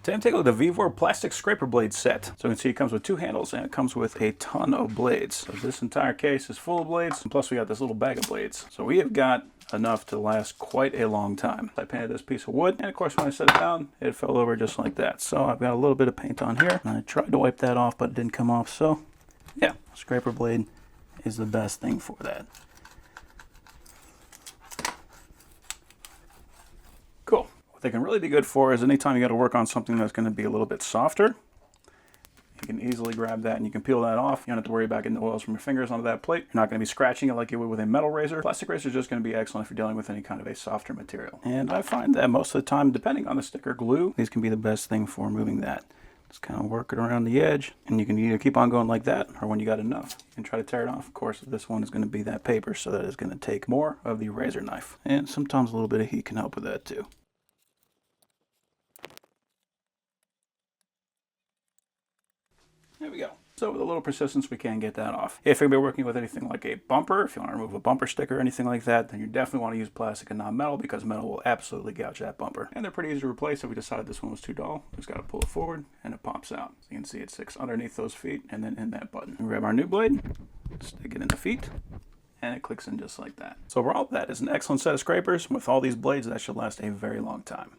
Today I'm taking a look at the VEVOR plastic scraper blade set. So you can see it comes with 2 handles and it comes with a ton of blades. So this entire case is full of blades, and plus we got this little bag of blades. So we have got enough to last quite a long time. I painted this piece of wood, and of course when I set it down, it fell over just like that. So I've got a little bit of paint on here, and I tried to wipe that off, but it didn't come off. So yeah, scraper blade is the best thing for that. Cool. What they can really be good for is anytime you got to work on something that's going to be a little bit softer, you can easily grab that and you can peel that off. You don't have to worry about getting the oils from your fingers onto that plate. You're not going to be scratching it like you would with a metal razor. Plastic razor is just going to be excellent if you're dealing with any kind of a softer material. And I find that most of the time, depending on the sticker glue, these can be the best thing for removing that. Just kind of work it around the edge, and you can either keep on going like that, or when you got enough, you can try to tear it off. Of course, this one is going to be that paper, so that is going to take more of the razor knife. And sometimes a little bit of heat can help with that too. There we go. So with a little persistence, we can get that off. If you're going to be working with anything like a bumper, if you want to remove a bumper sticker or anything like that, then you definitely want to use plastic and not metal, because metal will absolutely gouge that bumper. And they're pretty easy to replace. If we decided this one was too dull, just got to pull it forward and it pops out. So you can see it sticks underneath those feet and then in that button. We grab our new blade, stick it in the feet, and it clicks in just like that. So overall, that is an excellent set of scrapers. With all these blades, that should last a very long time.